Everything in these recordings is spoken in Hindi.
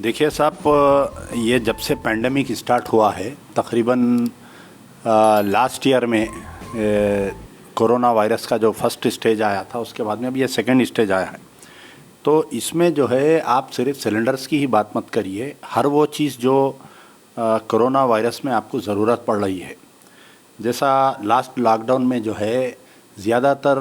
देखिए साहब, ये जब से पैंडमिक स्टार्ट हुआ है तकरीबन लास्ट ईयर में कोरोना वायरस का जो फर्स्ट स्टेज आया था, उसके बाद में अब ये सेकंड स्टेज आया है। तो इसमें जो है आप सिर्फ सिलेंडर्स की ही बात मत करिए, हर वो चीज़ जो कोरोना वायरस में आपको ज़रूरत पड़ रही है। जैसा लास्ट लॉकडाउन में जो है ज़्यादातर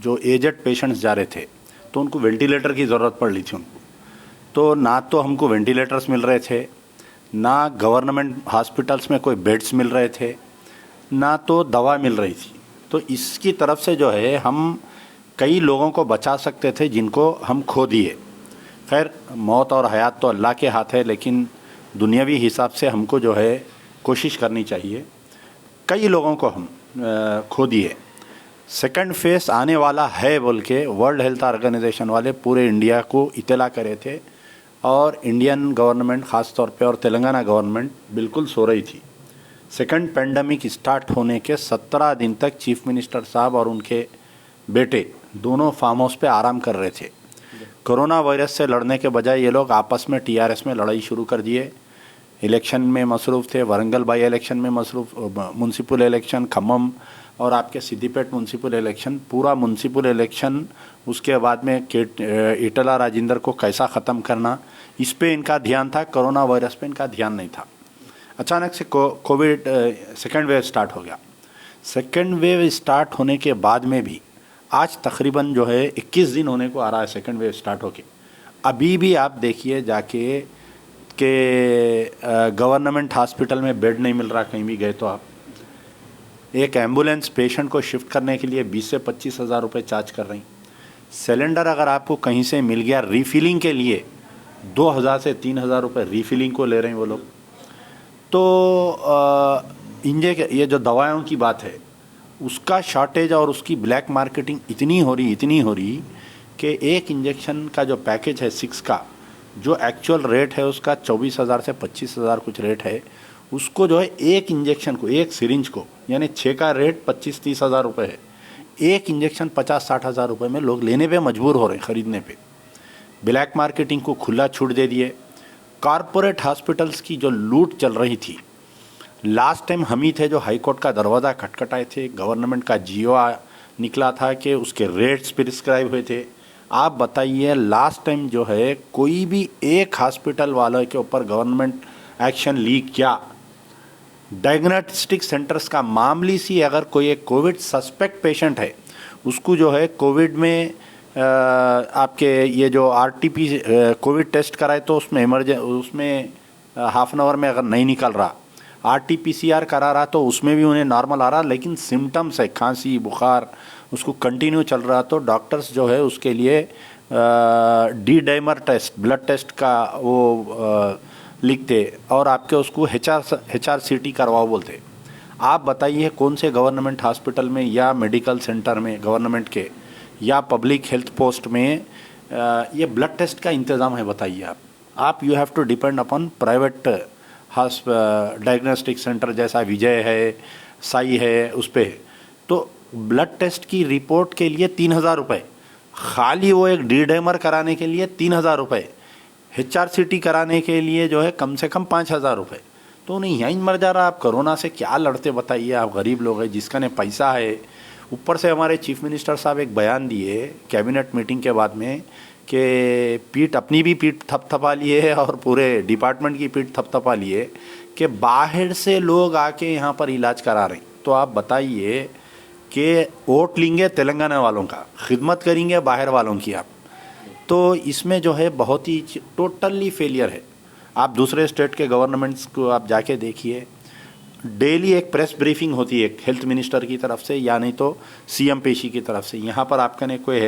जो एजेड पेशेंट्स जा रहे थे तो उनको वेंटिलेटर की ज़रूरत पड़ रही थी उनको। तो ना तो हमको वेंटिलेटर्स मिल रहे थे, ना गवर्नमेंट हॉस्पिटल्स में कोई बेड्स मिल रहे थे, ना तो दवा मिल रही थी। तो इसकी तरफ से जो है हम कई लोगों को बचा सकते थे जिनको हम खो दिए। खैर, मौत और हयात तो अल्लाह के हाथ है, लेकिन दुनियावी हिसाब से हमको जो है कोशिश करनी चाहिए। कई लोगों को हम खो दिए। सेकंड फेस आने वाला है बोल के वर्ल्ड हेल्थ ऑर्गेनाइजेशन वाले पूरे इंडिया को इत्तला करे थे, और इंडियन गवर्नमेंट ख़ास तौर पे और तेलंगाना गवर्नमेंट बिल्कुल सो रही थी। सेकंड पेंडेमिक स्टार्ट होने के 17 दिन तक चीफ मिनिस्टर साहब और उनके बेटे दोनों फार्म हाउस पे आराम कर रहे थे। कोरोना वायरस से लड़ने के बजाय ये लोग आपस में टीआरएस में लड़ाई शुरू कर दिए। इलेक्शन में मसरूफ़ थे, वरंगल बाई इलेक्शन में मसरूफ़, म्यूनसिपल इलेक्शन, खम्मम और आपके सिद्दीपेट म्यूनसिपल इलेक्शन, पूरा म्यूनसिपल इलेक्शन, उसके बाद में ईटला राजेंद्र को कैसा ख़त्म करना, इस पे इनका ध्यान था। कोरोना वायरस पे इनका ध्यान नहीं था। अचानक से कोविड सेकेंड वेव स्टार्ट हो गया। सेकेंड वेव स्टार्ट होने के बाद में भी आज तकरीबन जो है 21 दिन होने को आ रहा है सेकेंड वेव स्टार्ट होके। अभी भी आप देखिए जाके कि गवर्नमेंट हॉस्पिटल में बेड नहीं मिल रहा। कहीं भी गए तो आप एक एम्बुलेंस पेशेंट को शिफ्ट करने के लिए 20 से 25 हज़ार रुपये चार्ज कर रही। सिलेंडर अगर आपको कहीं से मिल गया रीफिलिंग के लिए 2000 से 3000 रुपये रीफिलिंग को ले रहे हैं वो लोग। तो ये जो दवाओं की बात है उसका शॉर्टेज और उसकी ब्लैक मार्केटिंग इतनी हो रही कि एक इंजेक्शन का जो पैकेज है 6 का, जो एक्चुअल रेट है उसका 24,000 से 25,000 कुछ रेट है, उसको जो है एक इंजेक्शन को, एक सिरिंज को, यानी 6 का रेट 25-30 हज़ार रुपये है, एक इंजेक्शन 50-60 हज़ार रुपये में लोग लेने पे मजबूर हो रहे हैं, ख़रीदने पे। ब्लैक मार्केटिंग को खुला छूट दे दिए। कॉरपोरेट हॉस्पिटल्स की जो लूट चल रही थी, लास्ट टाइम हम ही थे जो हाई कोर्ट का दरवाज़ा खटखटाए थे। गवर्नमेंट का जियो निकला था कि उसके रेट्स प्रिस्क्राइब हुए थे। आप बताइए लास्ट टाइम जो है कोई भी एक हॉस्पिटल वालों के ऊपर गवर्नमेंट एक्शन ली क्या? डायग्नोस्टिक सेंटर्स का मामूली सी अगर कोई एक कोविड सस्पेक्ट पेशेंट है, उसको जो है कोविड में आपके ये जो आरटीपी कोविड टेस्ट कराए तो उसमें हाफ एन आवर में अगर नहीं निकल रहा, आरटीपीसीआर करा रहा तो उसमें भी उन्हें नॉर्मल आ रहा, लेकिन सिम्टम्स है खांसी बुखार उसको कंटिन्यू चल रहा, तो डॉक्टर्स जो है उसके लिए D dimer test, blood test का वो लिखते और आपके उसको HRCT करवाओ बोलते। आप बताइए कौन से गवर्नमेंट हॉस्पिटल में या मेडिकल सेंटर में गवर्नमेंट के या पब्लिक हेल्थ पोस्ट में ये ब्लड टेस्ट का इंतज़ाम है? बताइए आप you have to depend upon private diagnostic centre जैसा विजय है, साई है, उस पर। तो ब्लड टेस्ट की रिपोर्ट के लिए 3,000 रुपये, खाली वो एक डी डाइमर कराने के लिए 3,000 रुपये, HRCT कराने के लिए जो है कम से कम 5,000 रुपये। तो नहीं यहीं मर जा रहा। आप कोरोना से क्या लड़ते बताइए? आप गरीब लोग हैं, जिसका ने पैसा है। ऊपर से हमारे चीफ मिनिस्टर साहब एक बयान दिए कैबिनेट मीटिंग के बाद में कि अपनी भी पीठ थपथपा लिए और पूरे डिपार्टमेंट की पीठ थपथपा लिए कि बाहर से लोग आके यहाँ पर इलाज करा रहे हैं। तो आप बताइए कि वोट लेंगे तेलंगाना वालों का, खिदमत करेंगे बाहर वालों की आप। तो इसमें जो है बहुत ही टोटली फेलियर है। आप दूसरे स्टेट के गवर्नमेंट्स को आप जाके देखिए, डेली एक प्रेस ब्रीफिंग होती है एक हेल्थ मिनिस्टर की तरफ से या नहीं तो CM पेशी की तरफ से। यहाँ पर आपका ने कोई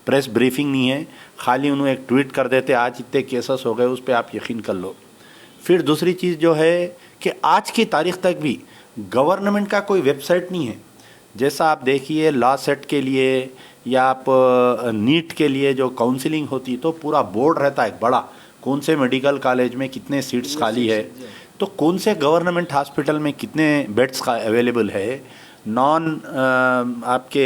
प्रेस ब्रीफिंग नहीं है, खाली उन्होंने एक ट्वीट कर देते आज इतने केसेस हो गए, उस पर आप यकीन कर लो। फिर दूसरी चीज़ जो है कि आज की तारीख तक भी गवर्नमेंट का कोई वेबसाइट नहीं है। जैसा आप देखिए लॉ सेट के लिए या आप नीट के लिए जो काउंसलिंग होती तो पूरा बोर्ड रहता है बड़ा, कौन से मेडिकल कॉलेज में कितने सीट्स खाली है, तो कौन से गवर्नमेंट हॉस्पिटल में कितने बेड्स का अवेलेबल है, नॉन आपके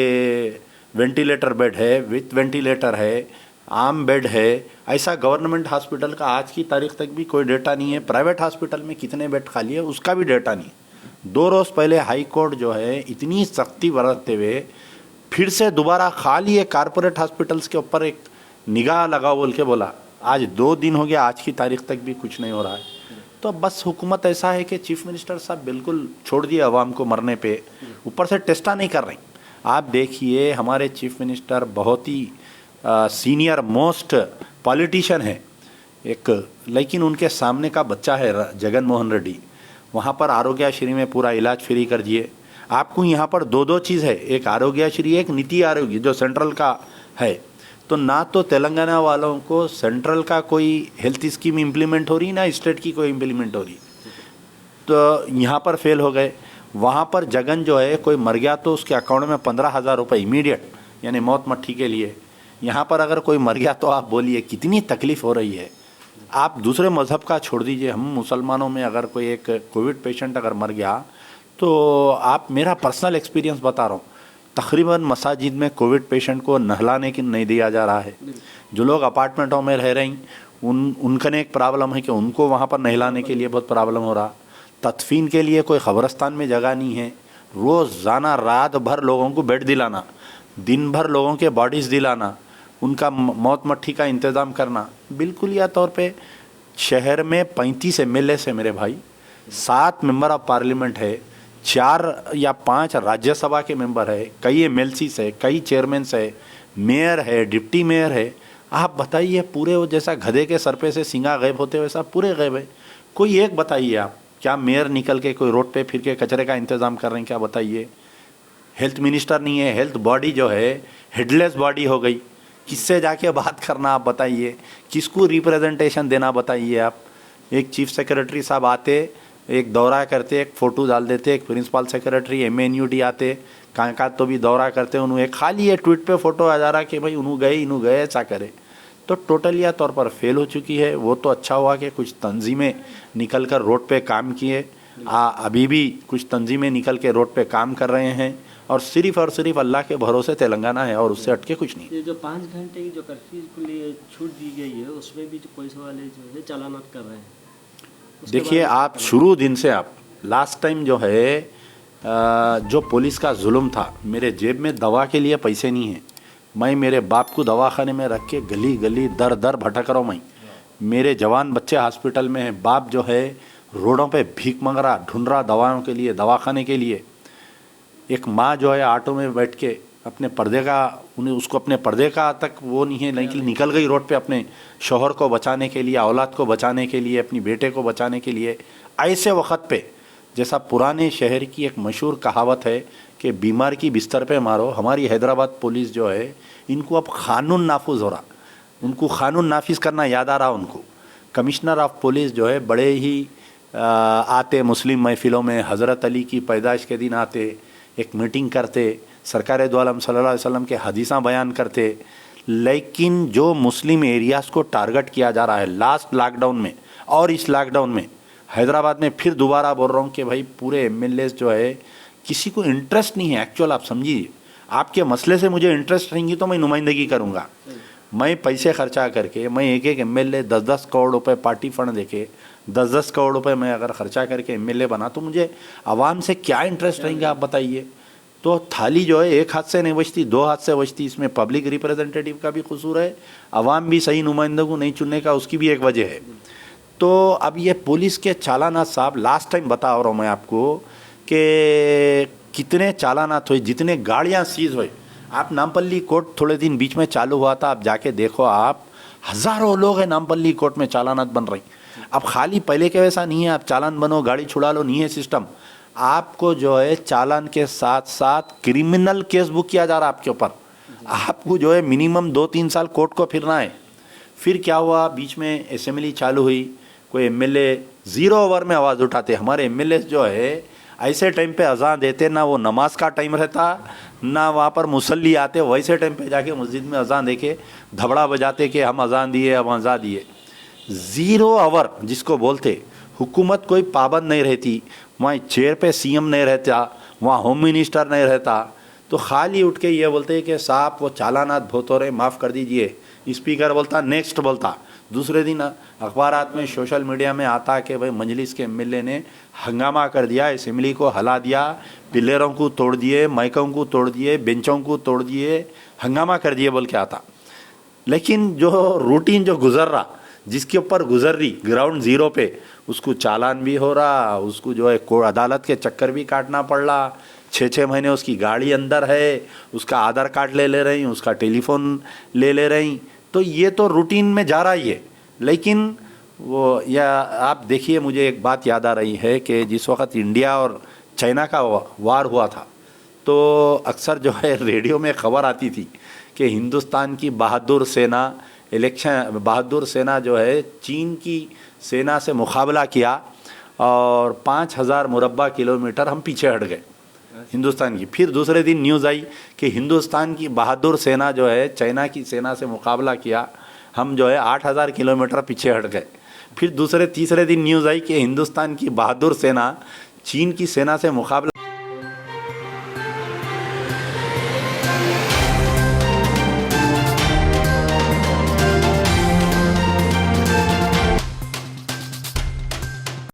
वेंटिलेटर बेड है, विथ वेंटिलेटर है, आम बेड है, ऐसा गवर्नमेंट हॉस्पिटल का आज की तारीख तक भी कोई डेटा नहीं है। प्राइवेट हॉस्पिटल में कितने बेड खाली है उसका भी डेटा नहीं है। 2 रोज़ पहले हाई कोर्ट जो है इतनी सख्ती बरतते हुए फिर से दोबारा खाली है कारपोरेट हॉस्पिटल्स के ऊपर एक निगाह लगाओ बोल के बोला। आज 2 दिन हो गया, आज की तारीख तक भी कुछ नहीं हो रहा है। तो बस हुकूमत ऐसा है कि चीफ मिनिस्टर साहब बिल्कुल छोड़ दिए आवाम को मरने पे, ऊपर से टेस्टा नहीं कर रही। आप देखिए हमारे चीफ मिनिस्टर बहुत ही सीनियर मोस्ट पॉलिटिशियन है एक, लेकिन उनके सामने का बच्चा है जगन मोहन रेड्डी, वहाँ पर आरोग्यश्री में पूरा इलाज फ्री कर दिए। आपको यहाँ पर 2 चीज़ है, एक आरोग्यश्री एक नीति आरोग्य जो सेंट्रल का है। तो ना तो तेलंगाना वालों को सेंट्रल का कोई हेल्थ स्कीम इम्प्लीमेंट हो रही, ना स्टेट की कोई इम्प्लीमेंट हो रही, तो यहाँ पर फेल हो गए। वहाँ पर जगन जो है कोई मर गया तो उसके अकाउंट में 15,000 रुपये इमीडिएट, यानी मौत मट्ठी के लिए। यहाँ पर अगर कोई मर गया तो आप बोलिए कितनी तकलीफ़ हो रही है। आप दूसरे मज़हब का छोड़ दीजिए, हम मुसलमानों में अगर कोई एक कोविड पेशेंट अगर मर गया तो आप, मेरा पर्सनल एक्सपीरियंस बता रहा हूँ, तकरीबन मसाजिद में कोविड पेशेंट को नहलाने की नहीं दिया जा रहा है। जो लोग अपार्टमेंटों में रह रहे हैं उनका एक प्रॉब्लम है कि उनको वहाँ पर नहलाने के लिए बहुत प्रॉब्लम हो रहा। तदफीन के लिए कोई कब्रस्तान में जगह नहीं है। रोज़ाना रात भर लोगों को बेड दिलाना, दिन भर लोगों के बॉडीज़ दिलाना, उनका मौत मट्ठी का इंतज़ाम करना। बिल्कुल या तौर पे शहर में 35 MLA है मेरे भाई, 7 मेंबर ऑफ पार्लियामेंट है, 4 या 5 राज्यसभा के मेंबर है, कई MLCs है, कई चेयरमैन है, मेयर है, डिप्टी मेयर है। आप बताइए पूरे वो जैसा गधे के सर पे से सिंगा गायब होते वैसा पूरे गायब है। कोई एक बताइए आप, क्या मेयर निकल के कोई रोड पे फिर के कचरे का इंतज़ाम कर रहे हैं क्या बताइए। हेल्थ मिनिस्टर नहीं है, हेल्थ बॉडी जो है हेडलेस बॉडी हो गई। किससे जाके बात करना आप बताइए, किसको रिप्रेजेंटेशन देना बताइए आप। एक चीफ सेक्रेटरी साहब आते, एक दौरा करते, एक फ़ोटो डाल देते, एक प्रिंसिपल सेक्रेटरी MNUD आते, कहाँ तो भी दौरा करते, उन्होंने खाली ये ट्वीट पे फ़ोटो आ जा रहा कि भाई इनू गए ऐसा करे। तो टोटली तौर पर फेल हो चुकी है। वो तो अच्छा हुआ कि कुछ तंजीमें निकल कर रोड पे काम किए, अभी भी कुछ तंजीमें निकल के रोड पे काम कर रहे हैं, और सिर्फ अल्लाह के भरोसे तेलंगाना है और उससे हटके कुछ नहीं। ये जो 5 घंटे की जो कर्फ्यू के लिए छूट दी गई है उसमें भी जो पुलिस वाले जो है चालान कर रहे हैं। देखिए आप शुरू दिन से आप लास्ट टाइम जो है जो पुलिस का जुल्म था, मेरे जेब में दवा के लिए पैसे नहीं है, मैं मेरे बाप को दवाखाने में रख के गली गली दर दर भटक रहा हूँ। मैं, मेरे जवान बच्चे हॉस्पिटल में हैं, बाप जो है रोडों पे भीख मांग रहा, ढूंढ रहा दवाओं के लिए, दवाखाने के लिए। एक माँ जो है ऑटो में बैठ के अपने पर्दे का, उन्हें उसको अपने पर्दे का तक वो नहीं है, लेकिन निकल गई रोड पे अपने शौहर को बचाने के लिए, औलाद को बचाने के लिए, अपनी बेटे को बचाने के लिए। ऐसे वक्त पे जैसा पुराने शहर की एक मशहूर कहावत है कि बीमार की बिस्तर पे मारो, हमारी हैदराबाद पुलिस जो है इनको अब कानून नाफिज हो रहा, उनको कानून नाफिज करना याद आ रहा। उनको कमिश्नर ऑफ पुलिस जो है बड़े ही आते मुस्लिम महफिलों में, हज़रत अली की पैदाइश के दिन आते, एक मीटिंग करते, सरकार दो आलम सल्लल्लाहु अलैहि वसल्लम के हदीसां बयान करते। लेकिन जो मुस्लिम एरियाज़ को टारगेट किया जा रहा है लास्ट लॉकडाउन में और इस लॉकडाउन में, हैदराबाद में फिर दोबारा बोल रहा हूँ कि भाई पूरे MLAs जो है किसी को इंटरेस्ट नहीं है। एक्चुअल आप समझिए, आपके मसले से मुझे इंटरेस्ट रहेंगी तो मैं नुमाइंदगी करूँगा। मैं पैसे खर्चा करके, मैं एक MLA 10-10 करोड़ रुपए पार्टी फंड देके 10-10 करोड़ रुपए मैं अगर खर्चा करके MLA बना तो मुझे आवाम से क्या इंटरेस्ट रहेंगे आप बताइए। तो थाली जो है एक हाथ से नहीं बचती, 2 हाथ से बचती। इसमें पब्लिक रिप्रेजेंटेटिव का भी कसूर है, आवाम भी सही नुमाइंदों को नहीं चुनने का उसकी भी एक वजह है। तो अब ये पुलिस के चालानात साहब, लास्ट टाइम बता रहा हूँ मैं आपको कि कितने चालानात हुए, जितने गाड़ियाँ सीज हुई। आप नामपल्ली कोर्ट थोड़े दिन बीच में चालू हुआ था, आप जाके देखो, आप हज़ारों लोग हैं नामपल्ली कोर्ट में चालानात बन रही। अब खाली पहले के वैसा नहीं है आप चालान बनो गाड़ी छुड़ा लो, नहीं है सिस्टम। आपको जो है चालान के साथ साथ क्रिमिनल केस बुक किया जा रहा है आपके ऊपर। आपको जो है मिनिमम 2-3 साल कोर्ट को फिरना है। फिर क्या हुआ, बीच में असेंबली चालू हुई, कोई MLA 0 ओवर में आवाज़ उठाते। हमारे MLAs जो है ऐसे टाइम पे अज़ान देते, ना वो नमाज का टाइम रहता, ना वहाँ पर मुसल्ली आते, वैसे टाइम पे जाके मस्जिद में अज़ान देके धबड़ा बजाते कि हम अज़ान दिए, हम अज़ान दिए। 0 ओवर जिसको बोलते, हुकूमत कोई पाबंद नहीं रहती, वहाँ चेयर पे CM नहीं रहता, वहाँ होम मिनिस्टर नहीं रहता, तो खाली उठ के ये बोलते हैं कि साहब वो चालानात बहुत हो रहे, माफ़ कर दीजिए। स्पीकर बोलता, नेक्स्ट बोलता। दूसरे दिन अखबारात में, सोशल मीडिया में आता कि भाई मजलिस के एमएलए ने हंगामा कर दिया, असेंबली को हला दिया, पिलरों को तोड़ दिए, माइकों को तोड़ दिए, बेंचों को तोड़ दिए, हंगामा कर दिए बोल के आता। लेकिन जो रूटीन जो गुजर रहा, जिसके ऊपर गुजर रही ग्राउंड ज़ीरो पे, उसको चालान भी हो रहा, उसको जो है अदालत के चक्कर भी काटना पड़ रहा। 6-6 महीने उसकी गाड़ी अंदर है, उसका आधार कार्ड ले रही, उसका टेलीफोन ले रही। तो ये तो रूटीन में जा रहा ही है। लेकिन वो या आप देखिए, मुझे एक बात याद आ रही है कि जिस वक्त इंडिया और चाइना का वार हुआ था, तो अक्सर जो है रेडियो में खबर आती थी कि हिंदुस्तान की बहादुर सेना जो है चीन की सेना से मुकाबला किया और 5000 मुरब्बा किलोमीटर हम पीछे हट गए हिंदुस्तान की। फिर दूसरे दिन न्यूज़ आई कि हिंदुस्तान की बहादुर सेना जो है चाइना की सेना से मुकाबला किया, हम जो है 8000 किलोमीटर पीछे हट गए। फिर तीसरे दिन न्यूज़ आई कि हिंदुस्तान की बहादुर सेना चीन की सेना से मुकाबला